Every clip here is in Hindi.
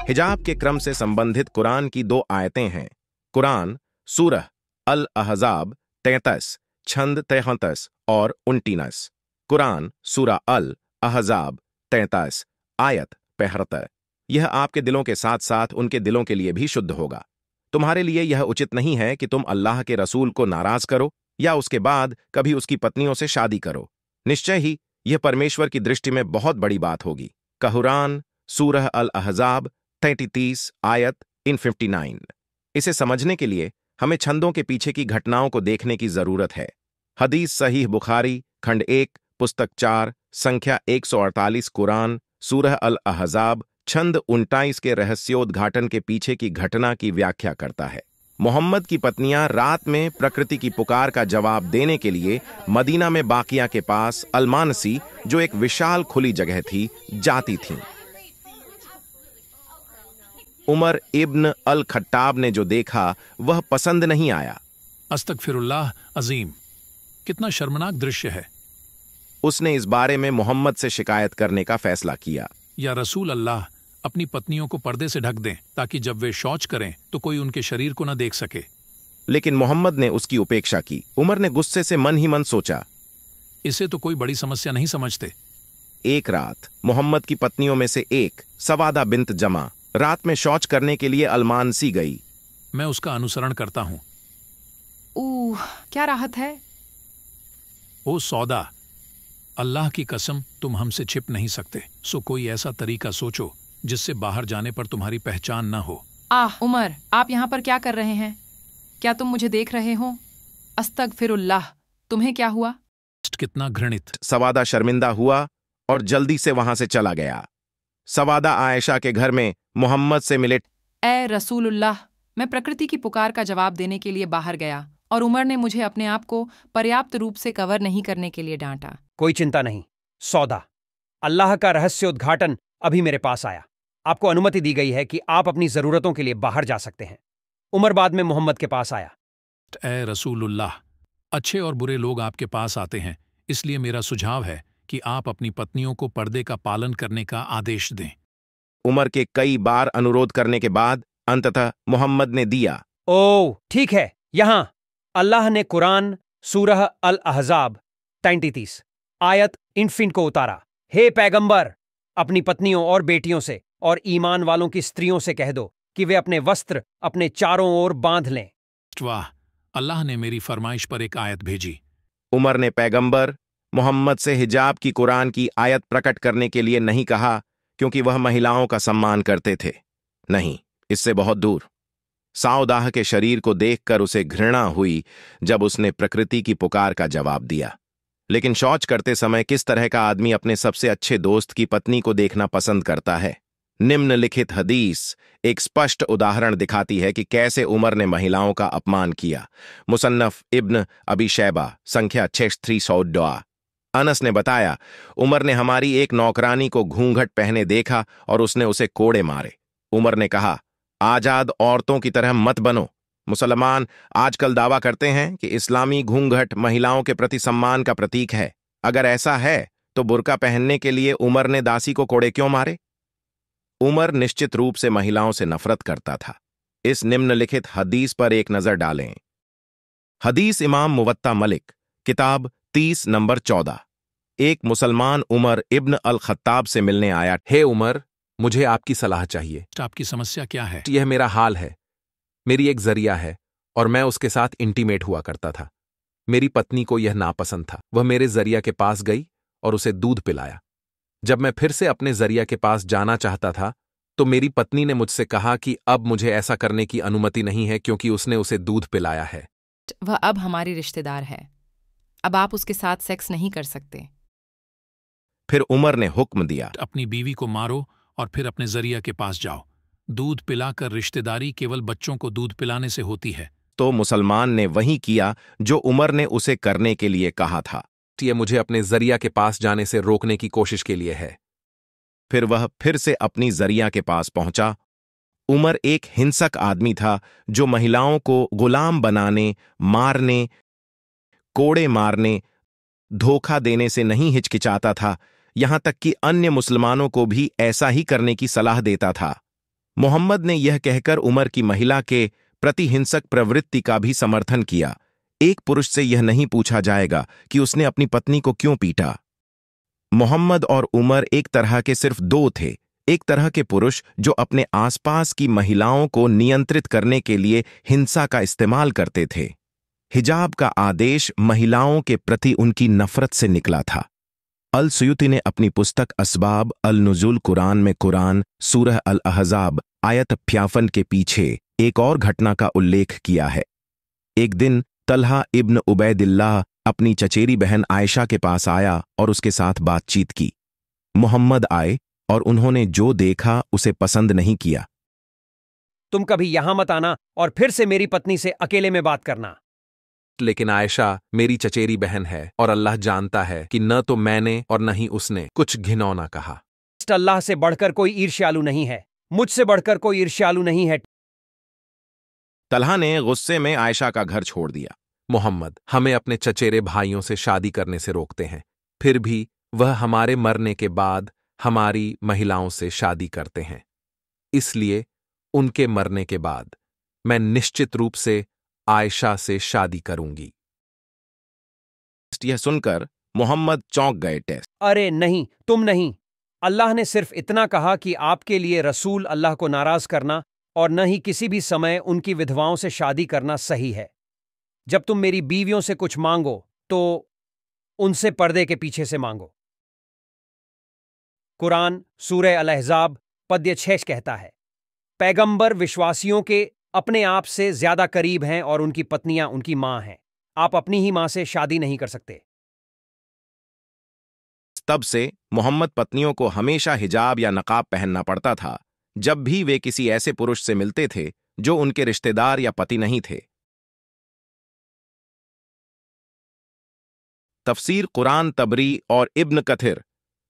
हिजाब के क्रम से संबंधित कुरान की 2 आयतें हैं। कुरान सूरह अल अहज़ाब 33 छंद 33 और 29। कुरान सूरह अल अहज़ाब 33 आयत 75। यह आपके दिलों के साथ साथ उनके दिलों के लिए भी शुद्ध होगा। तुम्हारे लिए यह उचित नहीं है कि तुम अल्लाह के रसूल को नाराज करो या उसके बाद कभी उसकी पत्नियों से शादी करो। निश्चय ही यह परमेश्वर की दृष्टि में बहुत बड़ी बात होगी। कुरान सूरह अल अहज़ाब 33 आयत 59। इसे समझने के लिए हमें छंदों के पीछे की घटनाओं को देखने की जरूरत है। हदीस सहीह बुखारी खंड 1 पुस्तक 4 संख्या 148 कुरान सूरह अल अहज़ाब छंद 29 के रहस्योद्घाटन के पीछे की घटना की व्याख्या करता है। मोहम्मद की पत्नियां रात में प्रकृति की पुकार का जवाब देने के लिए मदीना में बाकिया के पास अलमानसी, जो एक विशाल खुली जगह थी, जाती थीं। उमर इब्न अल खट्टाब ने जो देखा वह पसंद नहीं आया। अस्तगफिरुल्लाह अजीम, कितना शर्मनाक दृश्य है। उसने इस बारे में मोहम्मद से शिकायत करने का फैसला किया। या रसूल अल्लाह, अपनी पत्नियों को पर्दे से ढक दें ताकि जब वे शौच करें तो कोई उनके शरीर को न देख सके। लेकिन मोहम्मद ने उसकी उपेक्षा की। उमर ने गुस्से से मन ही मन सोचा, इसे तो कोई बड़ी समस्या नहीं समझते। एक रात मोहम्मद की पत्नियों में से एक सवादा बिन्त जमा रात में शौच करने के लिए अलमानसी गई। मैं उसका अनुसरण करता हूं। क्या राहत है। ओ सौदा, अल्लाह की कसम तुम हमसे छिप नहीं सकते, सो कोई ऐसा तरीका सोचो जिससे बाहर जाने पर तुम्हारी पहचान ना हो। उमर, आप यहाँ पर क्या कर रहे हैं? क्या तुम मुझे देख रहे हो? अस्तगफिरुल्लाह, तुम्हें क्या हुआ? कितना घृणित। सवादा शर्मिंदा हुआ और जल्दी से वहां से चला गया। सवादा आयशा के घर में मोहम्मद से मिले। ए रसूलुल्लाह, मैं प्रकृति की पुकार का जवाब देने के लिए बाहर गया और उमर ने मुझे अपने आप को पर्याप्त रूप से कवर नहीं करने के लिए डांटा। कोई चिंता नहीं सौदा, अल्लाह का रहस्योद्घाटन अभी मेरे पास आया। आपको अनुमति दी गई है कि आप अपनी जरूरतों के लिए बाहर जा सकते हैं। उमर बाद में मोहम्मद के पास आया। ए रसूलुल्लाह, अच्छे और बुरे लोग आपके पास आते हैं, इसलिए मेरा सुझाव है कि आप अपनी पत्नियों को पर्दे का पालन करने का आदेश दें। उमर के कई बार अनुरोध करने के बाद अंततः मोहम्मद ने दिया। ओह ठीक है, यहां अल्लाह ने कुरान सूरह अल अहज़ाब 33 आयत इनफिन को उतारा। हे पैगंबर, अपनी पत्नियों और बेटियों से और ईमान वालों की स्त्रियों से कह दो कि वे अपने वस्त्र अपने चारों ओर बांध लें। वाह, अल्लाह ने मेरी फरमाइश पर एक आयत भेजी। उमर ने पैगंबर मोहम्मद से हिजाब की कुरान की आयत प्रकट करने के लिए नहीं कहा, क्योंकि वह महिलाओं का सम्मान करते थे। नहीं, इससे बहुत दूर। साउदाह के शरीर को देखकर उसे घृणा हुई जब उसने प्रकृति की पुकार का जवाब दिया। लेकिन शौच करते समय किस तरह का आदमी अपने सबसे अच्छे दोस्त की पत्नी को देखना पसंद करता है? निम्नलिखित हदीस एक स्पष्ट उदाहरण दिखाती है कि कैसे उमर ने महिलाओं का अपमान किया। मुसन्नफ इब्न अबी शैबा संख्या 6302। अनस ने बताया, उमर ने हमारी एक नौकरानी को घूंघट पहने देखा और उसने उसे कोड़े मारे। उमर ने कहा, आजाद औरतों की तरह मत बनो। मुसलमान आजकल दावा करते हैं कि इस्लामी घूंघट महिलाओं के प्रति सम्मान का प्रतीक है। अगर ऐसा है तो बुर्का पहनने के लिए उमर ने दासी को कोड़े क्यों मारे? उमर निश्चित रूप से महिलाओं से नफरत करता था। इस निम्नलिखित हदीस पर एक नजर डालें। हदीस इमाम मुवत्ता मलिक किताब 30 नंबर 14। एक मुसलमान उमर इब्न अल खत्ताब से मिलने आया। हे उमर, मुझे आपकी सलाह चाहिए। आपकी समस्या क्या है? यह मेरा हाल है। मेरी एक जरिया है और मैं उसके साथ इंटीमेट हुआ करता था। मेरी पत्नी को यह नापसंद था। वह मेरे जरिया के पास गई और उसे दूध पिलाया। जब मैं फिर से अपने जरिया के पास जाना चाहता था तो मेरी पत्नी ने मुझसे कहा कि अब मुझे ऐसा करने की अनुमति नहीं है, क्योंकि उसने उसे दूध पिलाया है। वह अब हमारी रिश्तेदार है। अब आप उसके साथ सेक्स नहीं कर सकते। फिर उमर ने हुक्म दिया, अपनी बीवी को मारो और फिर अपने जरिया के पास जाओ। दूध पिलाकर रिश्तेदारी केवल बच्चों को दूध पिलाने से होती है। तो मुसलमान ने वही किया जो उमर ने उसे करने के लिए कहा था। यह मुझे अपने जरिया के पास जाने से रोकने की कोशिश के लिए है। फिर वह फिर से अपनी जरिया के पास पहुंचा। उमर एक हिंसक आदमी था जो महिलाओं को गुलाम बनाने, मारने, कोड़े मारने, धोखा देने से नहीं हिचकिचाता था, यहां तक कि अन्य मुसलमानों को भी ऐसा ही करने की सलाह देता था। मोहम्मद ने यह कहकर उमर की महिला के प्रति हिंसक प्रवृत्ति का भी समर्थन किया। एक पुरुष से यह नहीं पूछा जाएगा कि उसने अपनी पत्नी को क्यों पीटा। मोहम्मद और उमर एक तरह के सिर्फ दो थे, एक तरह के पुरुष जो अपने आसपास की महिलाओं को नियंत्रित करने के लिए हिंसा का इस्तेमाल करते थे। हिजाब का आदेश महिलाओं के प्रति उनकी नफरत से निकला था। अल सुयूती ने अपनी पुस्तक असबाब अल नुजुल कुरान में कुरान सूरह अल अहज़ाब आयत 55 के पीछे एक और घटना का उल्लेख किया है। एक दिन तलहा इब्न उबैदिल्लाह अपनी चचेरी बहन आयशा के पास आया और उसके साथ बातचीत की। मोहम्मद आए और उन्होंने जो देखा उसे पसंद नहीं किया। तुम कभी यहां मत आना और फिर से मेरी पत्नी से अकेले में बात करना। लेकिन आयशा मेरी चचेरी बहन है और अल्लाह जानता है कि न तो मैंने और न ही उसने कुछ घिनौना कहा। अल्लाह से बढ़कर कोई ईर्ष्यालु नहीं है, मुझसे बढ़कर कोई ईर्ष्यालु नहीं है। तलहा ने गुस्से में आयशा का घर छोड़ दिया। मोहम्मद हमें अपने चचेरे भाइयों से शादी करने से रोकते हैं, फिर भी वह हमारे मरने के बाद हमारी महिलाओं से शादी करते हैं। इसलिए उनके मरने के बाद मैं निश्चित रूप से आयशा से शादी करूंगी। यह सुनकर मोहम्मद चौंक गए। टेस्ट अरे नहीं, तुम नहीं। अल्लाह ने सिर्फ इतना कहा कि आपके लिए रसूल अल्लाह को नाराज करना और न ही किसी भी समय उनकी विधवाओं से शादी करना सही है। जब तुम मेरी बीवियों से कुछ मांगो तो उनसे पर्दे के पीछे से मांगो। कुरान सूरह अल अहज़ाब पद्य 6 कहता है, पैगंबर विश्वासियों के अपने आप से ज्यादा करीब हैं और उनकी पत्नियां उनकी मां हैं। आप अपनी ही मां से शादी नहीं कर सकते। तब से मोहम्मद पत्नियों को हमेशा हिजाब या नकाब पहनना पड़ता था जब भी वे किसी ऐसे पुरुष से मिलते थे जो उनके रिश्तेदार या पति नहीं थे। तफसीर कुरान तबरी और इब्न कथिर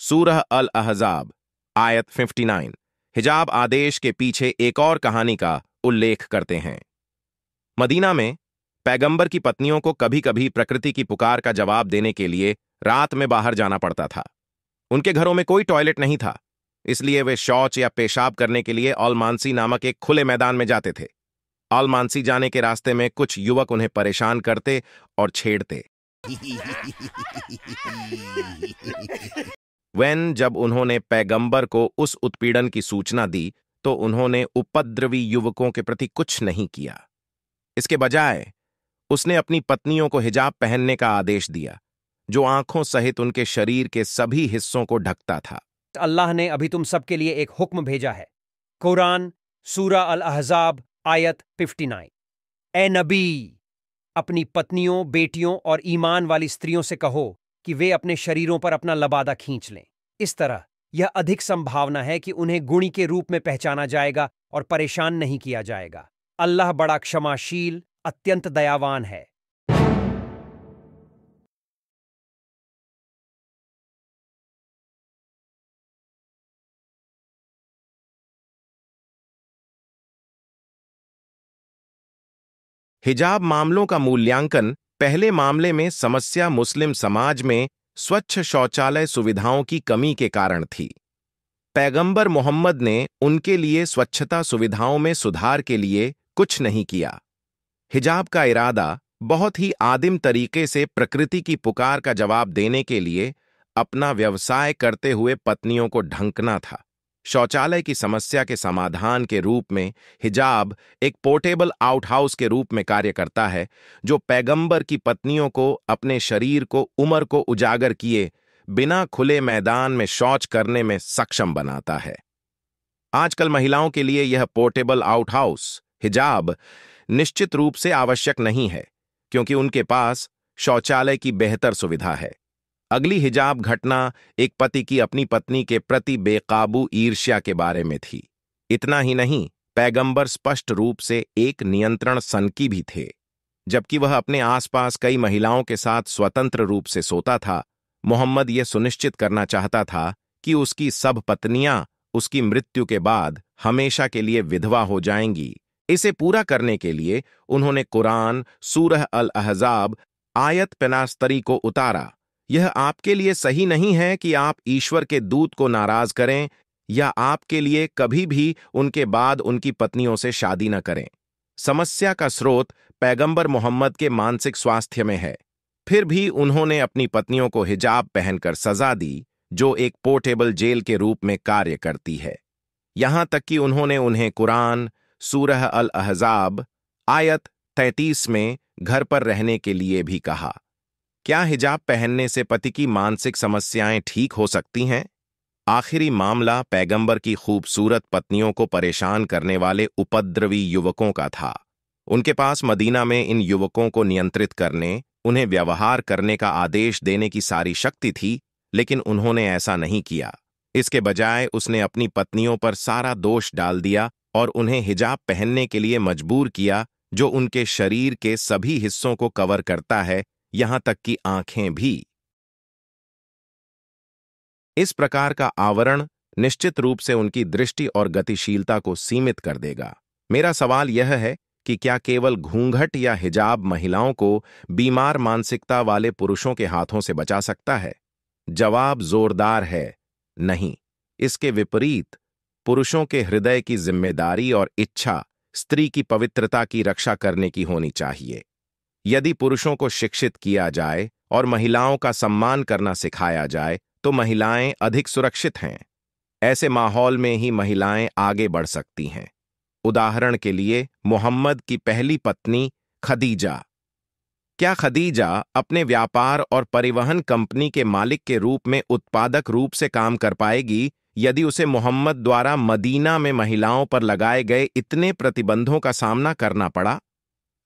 सूरह अल अहज़ाब आयत 59 हिजाब आदेश के पीछे एक और कहानी का उल्लेख करते हैं। मदीना में पैगंबर की पत्नियों को कभी कभी प्रकृति की पुकार का जवाब देने के लिए रात में बाहर जाना पड़ता था। उनके घरों में कोई टॉयलेट नहीं था, इसलिए वे शौच या पेशाब करने के लिए औलमानसी नामक एक खुले मैदान में जाते थे। औलमानसी जाने के रास्ते में कुछ युवक उन्हें परेशान करते और छेड़ते। जब उन्होंने पैगंबर को उस उत्पीड़न की सूचना दी तो उन्होंने उपद्रवी युवकों के प्रति कुछ नहीं किया। इसके बजाय उसने अपनी पत्नियों को हिजाब पहनने का आदेश दिया, जो आंखों सहित उनके शरीर के सभी हिस्सों को ढकता था। अल्लाह ने अभी तुम सबके लिए एक हुक्म भेजा है। कुरान सूरह अल अहज़ाब आयत 59। ए नबी, अपनी पत्नियों, बेटियों और ईमान वाली स्त्रियों से कहो कि वे अपने शरीरों पर अपना लबादा खींच लें। इस तरह यह अधिक संभावना है कि उन्हें गुणी के रूप में पहचाना जाएगा और परेशान नहीं किया जाएगा। अल्लाह बड़ा क्षमाशील, अत्यंत दयावान है। हिजाब मामलों का मूल्यांकन पहले मामले में समस्या मुस्लिम समाज में स्वच्छ शौचालय सुविधाओं की कमी के कारण थी। पैगंबर मोहम्मद ने उनके लिए स्वच्छता सुविधाओं में सुधार के लिए कुछ नहीं किया। हिजाब का इरादा बहुत ही आदिम तरीके से प्रकृति की पुकार का जवाब देने के लिए अपना व्यवसाय करते हुए पत्नियों को ढंकना था। शौचालय की समस्या के समाधान के रूप में हिजाब एक पोर्टेबल आउटहाउस के रूप में कार्य करता है, जो पैगंबर की पत्नियों को अपने शरीर को उम्र को उजागर किए बिना खुले मैदान में शौच करने में सक्षम बनाता है। आजकल महिलाओं के लिए यह पोर्टेबल आउटहाउस हिजाब निश्चित रूप से आवश्यक नहीं है, क्योंकि उनके पास शौचालय की बेहतर सुविधा है। अगली हिजाब घटना एक पति की अपनी पत्नी के प्रति बेकाबू ईर्ष्या के बारे में थी। इतना ही नहीं, पैगंबर स्पष्ट रूप से एक नियंत्रण सनकी भी थे। जबकि वह अपने आसपास कई महिलाओं के साथ स्वतंत्र रूप से सोता था, मोहम्मद यह सुनिश्चित करना चाहता था कि उसकी सब पत्नियां उसकी मृत्यु के बाद हमेशा के लिए विधवा हो जाएंगी। इसे पूरा करने के लिए उन्होंने कुरान सूरह अल अहज़ाब आयत 65 को उतारा। यह आपके लिए सही नहीं है कि आप ईश्वर के दूत को नाराज करें या आपके लिए कभी भी उनके बाद उनकी पत्नियों से शादी न करें। समस्या का स्रोत पैगंबर मोहम्मद के मानसिक स्वास्थ्य में है। फिर भी उन्होंने अपनी पत्नियों को हिजाब पहनकर सजा दी, जो एक पोर्टेबल जेल के रूप में कार्य करती है। यहां तक कि उन्होंने उन्हें कुरान सूरह अल अहज़ाब आयत 33 में घर पर रहने के लिए भी कहा। क्या हिजाब पहनने से पति की मानसिक समस्याएं ठीक हो सकती हैं? आखिरी मामला पैगंबर की खूबसूरत पत्नियों को परेशान करने वाले उपद्रवी युवकों का था। उनके पास मदीना में इन युवकों को नियंत्रित करने, उन्हें व्यवहार करने का आदेश देने की सारी शक्ति थी, लेकिन उन्होंने ऐसा नहीं किया। इसके बजाय उसने अपनी पत्नियों पर सारा दोष डाल दिया और उन्हें हिजाब पहनने के लिए मजबूर किया, जो उनके शरीर के सभी हिस्सों को कवर करता है, यहां तक कि आंखें भी। इस प्रकार का आवरण निश्चित रूप से उनकी दृष्टि और गतिशीलता को सीमित कर देगा। मेरा सवाल यह है कि क्या केवल घूंघट या हिजाब महिलाओं को बीमार मानसिकता वाले पुरुषों के हाथों से बचा सकता है? जवाब जोरदार है, नहीं। इसके विपरीत, पुरुषों के हृदय की जिम्मेदारी और इच्छा स्त्री की पवित्रता की रक्षा करने की होनी चाहिए। यदि पुरुषों को शिक्षित किया जाए और महिलाओं का सम्मान करना सिखाया जाए, तो महिलाएं अधिक सुरक्षित हैं। ऐसे माहौल में ही महिलाएं आगे बढ़ सकती हैं। उदाहरण के लिए, मोहम्मद की पहली पत्नी खदीजा। क्या खदीजा अपने व्यापार और परिवहन कंपनी के मालिक के रूप में उत्पादक रूप से काम कर पाएगी यदि उसे मोहम्मद द्वारा मदीना में महिलाओं पर लगाए गए इतने प्रतिबंधों का सामना करना पड़ा?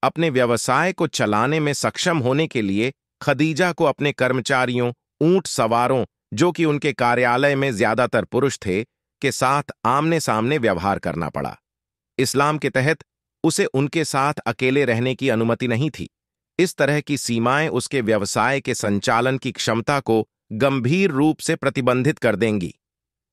अपने व्यवसाय को चलाने में सक्षम होने के लिए खदीजा को अपने कर्मचारियों, ऊंट सवारों, जो कि उनके कार्यालय में ज्यादातर पुरुष थे, के साथ आमने सामने व्यवहार करना पड़ा। इस्लाम के तहत उसे उनके साथ अकेले रहने की अनुमति नहीं थी। इस तरह की सीमाएं उसके व्यवसाय के संचालन की क्षमता को गंभीर रूप से प्रतिबंधित कर देंगी।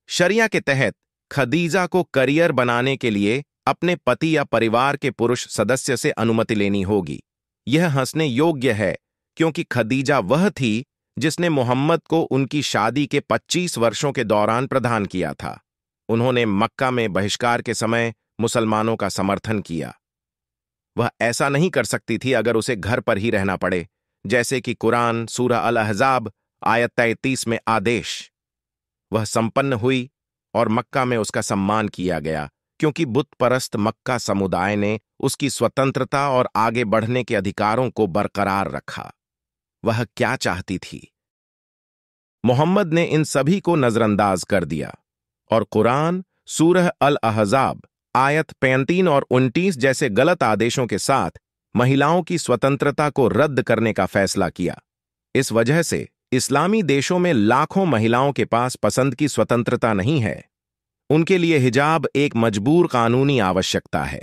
शरिया के तहत खदीजा को करियर बनाने के लिए अपने पति या परिवार के पुरुष सदस्य से अनुमति लेनी होगी। यह हंसने योग्य है, क्योंकि खदीजा वह थी जिसने मोहम्मद को उनकी शादी के 25 वर्षों के दौरान प्रदान किया था। उन्होंने मक्का में बहिष्कार के समय मुसलमानों का समर्थन किया। वह ऐसा नहीं कर सकती थी अगर उसे घर पर ही रहना पड़े, जैसे कि कुरान सूरह अल अहज़ाब आयत 33 में आदेश। वह संपन्न हुई और मक्का में उसका सम्मान किया गया, क्योंकि बुत परस्त मक्का समुदाय ने उसकी स्वतंत्रता और आगे बढ़ने के अधिकारों को बरकरार रखा। वह क्या चाहती थी? मोहम्मद ने इन सभी को नजरअंदाज कर दिया और कुरान सूरह अल अहज़ाब आयत 35 और 29 जैसे गलत आदेशों के साथ महिलाओं की स्वतंत्रता को रद्द करने का फैसला किया। इस वजह से इस्लामी देशों में लाखों महिलाओं के पास पसंद की स्वतंत्रता नहीं है। उनके लिए हिजाब एक मजबूर कानूनी आवश्यकता है।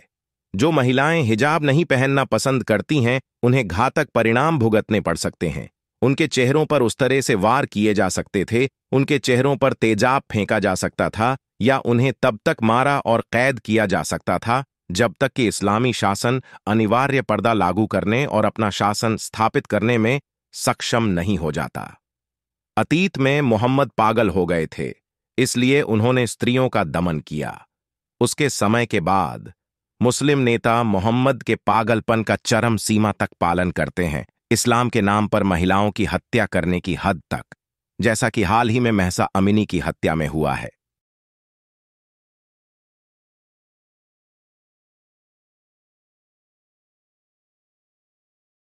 जो महिलाएं हिजाब नहीं पहनना पसंद करती हैं, उन्हें घातक परिणाम भुगतने पड़ सकते हैं। उनके चेहरों पर उस तरह से वार किए जा सकते थे, उनके चेहरों पर तेजाब फेंका जा सकता था, या उन्हें तब तक मारा और कैद किया जा सकता था जब तक कि इस्लामी शासन अनिवार्य पर्दा लागू करने और अपना शासन स्थापित करने में सक्षम नहीं हो जाता। अतीत में मोहम्मद पागल हो गए थे, इसलिए उन्होंने स्त्रियों का दमन किया। उसके समय के बाद मुस्लिम नेता मोहम्मद के पागलपन का चरम सीमा तक पालन करते हैं, इस्लाम के नाम पर महिलाओं की हत्या करने की हद तक, जैसा कि हाल ही में महसा अमीनी की हत्या में हुआ है।